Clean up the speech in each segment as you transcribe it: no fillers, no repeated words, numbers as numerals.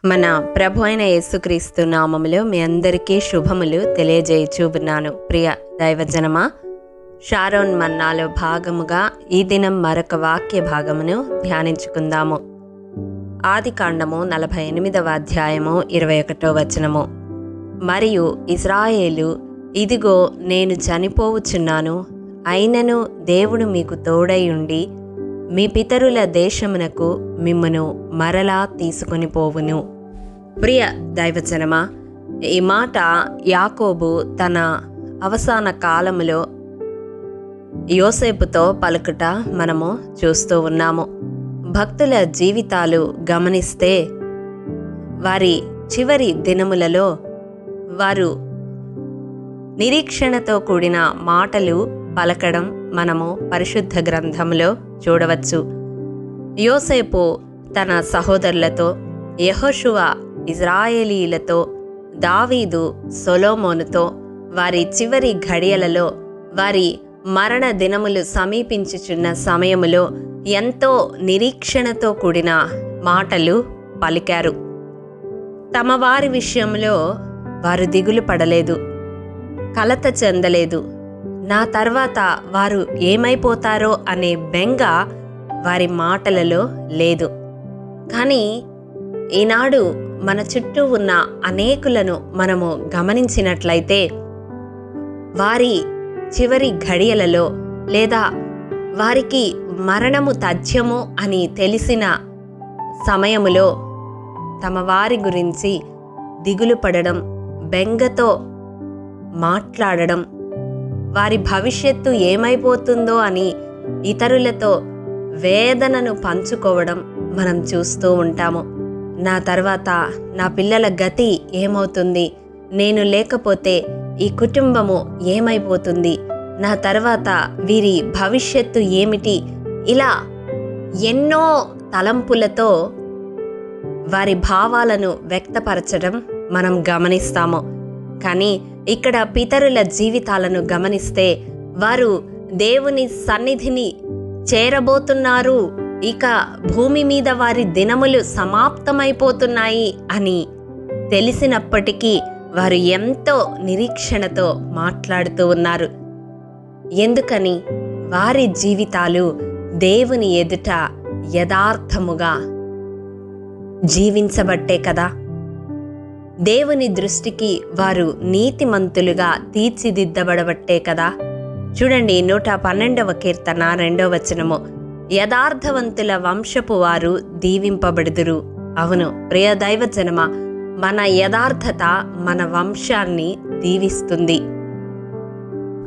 మన ప్రభు అయిన యేసుక్రీస్తు నామములో మీ అందరికీ శుభములు తెలియజేయుచున్నాను. ప్రియ దైవజనమా, షారోన్ మన్నాలో భాగముగా ఈ దినం మరొక వాక్య భాగమును ధ్యానించుకుందాము. ఆదికాండము 48వ అధ్యాయము 21వ వచనము. మరియు ఇశ్రాయేలు, ఇదిగో నేను చనిపోవుచున్నాను, అయినను దేవుడు మీకు తోడై ఉండి మీ పితరుల దేశమునకు మిమ్మును మరలా తీసుకొని పోవును. ప్రియ దైవజనమా, ఈ మాట యాకోబు తన అవసాన కాలములో యోసేపుతో పలుకుట మనము చూస్తూ ఉన్నాము. భక్తుల జీవితాలు గమనిస్తే వారి చివరి దినములలో వారు నిరీక్షణతో కూడిన మాటలు పలకడం మనము పరిశుద్ధ గ్రంథంలో చూడవచ్చు. యోసేపు తన సహోదరులతో, యెహోషువ ఇశ్రాయేలీలతో, దావీదు సొలొమోనుతో వారి చివరి ఘడియలలో వారి మరణ దినములు సమీపించుచున్న సమయములో ఎంతో నిరీక్షణతో కూడిన మాటలు పలికారు. తమ వారి విషయంలో వారు దిగులు పడలేదు, కలత చెందలేదు. నా తర్వాత వారు ఏమైపోతారో అనే బెంగ వారి మాటలలో లేదు. కానీ ఈనాడు మన చుట్టూ ఉన్న అనేకులను మనము గమనించినట్లయితే వారి చివరి ఘడియలలో లేదా వారికి మరణము తథ్యము అని తెలిసిన సమయములో తమ వారి గురించి దిగులు పడడం, బెంగతో మాట్లాడడం, వారి భవిష్యత్తు ఏమైపోతుందో అని ఇతరులతో వేదనను పంచుకోవడం మనం చూస్తూ ఉంటాము. నా తర్వాత నా పిల్లల గతి ఏమవుతుంది, నేను లేకపోతే ఈ కుటుంబము ఏమైపోతుంది, నా తర్వాత వీరి భవిష్యత్తు ఏమిటి, ఇలా ఎన్నో తలంపులతో వారి భావాలను వ్యక్తపరచడం మనం గమనిస్తాము. కానీ ఇక్కడ పితరుల జీవితాలను గమనిస్తే వారు దేవుని సన్నిధిని చేరబోతున్నారు, ఇక భూమి మీద వారి దినములు సమాప్తమైపోతున్నాయి అని తెలిసినప్పటికీ వారు ఎంతో నిరీక్షణతో మాట్లాడుతూ ఉన్నారు. ఎందుకని? వారి జీవితాలు దేవుని ఎదుట యథార్థముగా జీవించబట్టే కదా. దేవుని దృష్టికి వారు నీతిమంతులుగా తీర్చిదిద్దబడబట్టే కదా. చూడండి, 112వ కీర్తన 2వ వచనము. యథార్థవంతుల వంశపు వారు దీవింపబడుదురు. అవును ప్రియ దైవజనమ, మన యథార్థత మన వంశాన్ని దీవిస్తుంది.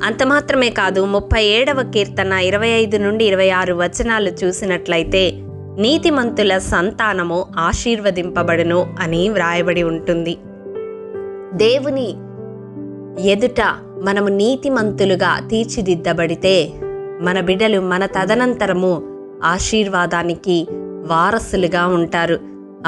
అంత మాత్రమే కాదు, 37వ కీర్తన 25 నుండి 26 వచనాలు చూసినట్లయితే నీతిమంతుల సంతానము ఆశీర్వదింపబడును అని వ్రాయబడి ఉంటుంది. దేవుని ఎదుట మనము నీతిమంతులుగా తీర్చిదిద్దబడితే మన బిడ్డలు మన తదనంతరము ఆశీర్వాదానికి వారసులుగా ఉంటారు.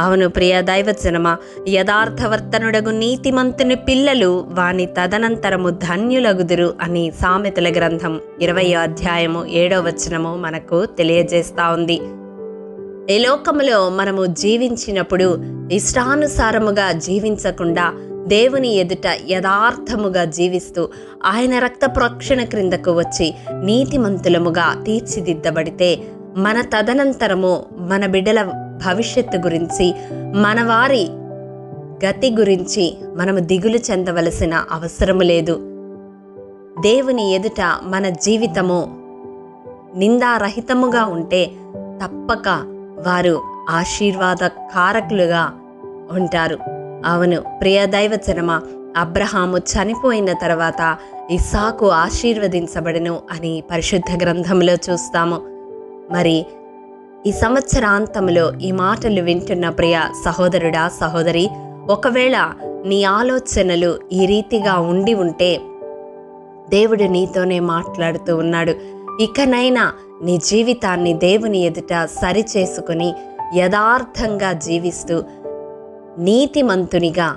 అవును ప్రియ దైవజనమ, యథార్థవర్తనుడగు నీతిమంతుని పిల్లలు వాని తదనంతరము ధన్యులగుదురు అని సామెతల గ్రంథం 20వ అధ్యాయము 7వ వచనము మనకు తెలియజేస్తా ఉంది. ఈ లోకములో మనము జీవించినప్పుడు ఇష్టానుసారముగా జీవించకుండా దేవుని ఎదుట యథార్థముగా జీవిస్తూ ఆయన రక్త ప్రోక్షణ క్రిందకు వచ్చి నీతిమంతులముగా తీర్చిదిద్దబడితే మన తదనంతరము మన బిడ్డల భవిష్యత్తు గురించి, మన వారి గతి గురించి మనము దిగులు చెందవలసిన అవసరము లేదు. దేవుని ఎదుట మన జీవితము నిందారహితముగా ఉంటే తప్పక వారు ఆశీర్వాద కారకులుగా ఉంటారు. అవును ప్రియ దైవజనమ, అబ్రహాము చనిపోయిన తర్వాత ఇస్సాకు ఆశీర్వదించబడెను అని పరిశుద్ధ గ్రంథంలో చూస్తాము. మరి ఈ సంవత్సరాంతంలో ఈ మాటలు వింటున్న ప్రియ సహోదరుడా, సహోదరి, ఒకవేళ నీ ఆలోచనలు ఈ రీతిగా ఉండి ఉంటే దేవుడు నీతోనే మాట్లాడుతూ ఉన్నాడు. ఇకనైనా నీ జీవితాన్ని దేవుని ఎదుట సరిచేసుకుని యథార్థంగా జీవిస్తూ నీతిమంతునిగా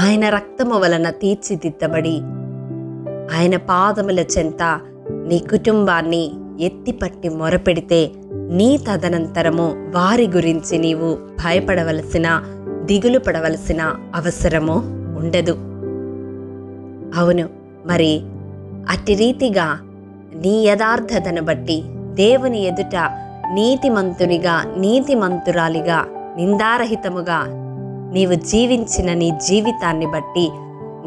ఆయన రక్తము వలన తీర్చిదిద్దబడి ఆయన పాదముల చెంత నీ కుటుంబాన్ని ఎత్తిపట్టి మొరపెడితే నీ తదనంతరము వారి గురించి నీవు భయపడవలసిన, దిగులు పడవలసిన అవసరము ఉండదు. అవును, మరి అట్టి రీతిగా నీ యథార్థతను బట్టి దేవుని ఎదుట నీతిమంతునిగా, నీతిమంతురాలిగా, నిందారహితముగా నీవు జీవించిన నీ జీవితాన్ని బట్టి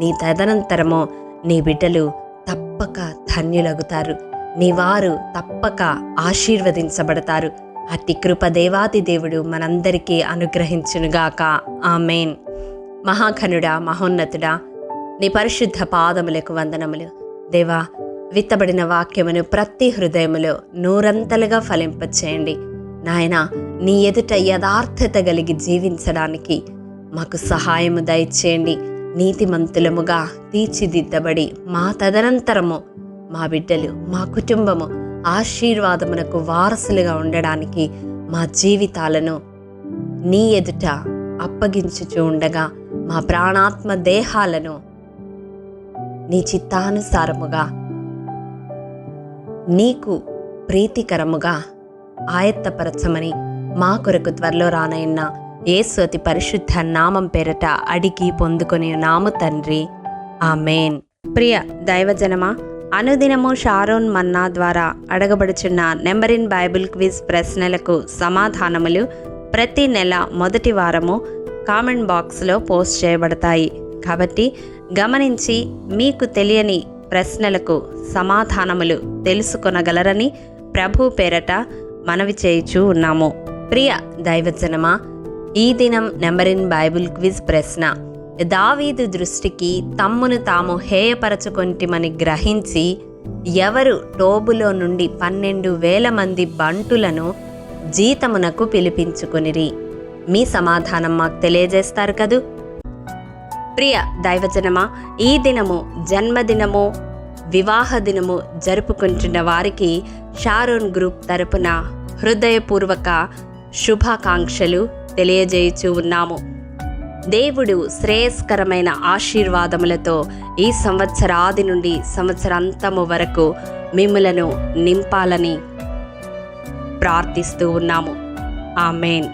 నీ తదనంతరము నీ బిడ్డలు తప్పక ధన్యులగుతారు. నీ వారు తప్పక ఆశీర్వదించబడతారు. అట్టి కృప దేవాది దేవుడు మనందరికీ అనుగ్రహించునుగాక. ఆమేన్. మహాఘనుడా, మహోన్నతుడా, నీ పరిశుద్ధ పాదములకు వందనములు. దేవా, విత్తబడిన వాక్యమును ప్రతి హృదయములో నూరంతలుగా ఫలింపచేయండి. నాయన, నీ ఎదుట యథార్థత కలిగి జీవించడానికి మాకు సహాయము దయచేయండి. నీతిమంతులముగా తీర్చిదిద్దబడి మా తదనంతరము మా బిడ్డలు, మా కుటుంబము ఆశీర్వాదమునకు వారసులుగా ఉండడానికి మా జీవితాలను నీ ఎదుట అప్పగించుచూ ఉండగా మా ప్రాణాత్మ దేహాలను నీ చిత్తానుసారముగా, నీకు ప్రీతికరముగా ఆయత్తపరచమని మా కొరకు త్వరలో రానయ్యున్న యేసు అతి పరిశుద్ధ నామం పేరట అడిగి పొందుకొని నాము తండ్రి. ఆమేన్. ప్రియ దైవజనమా, అనుదినము షారోన్ మన్నా ద్వారా అడగబడుచున్న నెంబర్ ఇన్ బైబిల్ క్విజ్ ప్రశ్నలకు సమాధానములు ప్రతి నెల మొదటి వారము కామెంట్ బాక్స్లో పోస్ట్ చేయబడతాయి. కాబట్టి గమనించి మీకు తెలియని ప్రశ్నలకు సమాధానములు తెలుసుకొనగలరని ప్రభు పేరట మనవి చేయుచూ ఉన్నాము. ప్రియ దైవజనమా, ఈ దినం నెంబర్ ఇన్ బైబిల్ క్విజ్ ప్రశ్న: దావీదు దృష్టికి తమ్మును తాము హేయపరచుకొంటిమని గ్రహించి ఎవరు టోబులో నుండి 12,000 మంది బంటులను జీతమునకు పిలిపించుకొనిరి? మీ సమాధానం మాకు తెలియజేస్తారు కదూ. ప్రియ దైవజనమా, ఈ దినము జన్మదినము, వివాహ దినము జరుపుకుంటున్న వారికి షారోన్ గ్రూప్ తరపున హృదయపూర్వక శుభాకాంక్షలు తెలియజేయుచూ ఉన్నాము. దేవుడు శ్రేయస్కరమైన ఆశీర్వాదములతో ఈ సంవత్సరాది నుండి సంవత్సరాంతము వరకు మిమ్ములను నింపాలని ప్రార్థిస్తూ ఉన్నాము. ఆమేన్.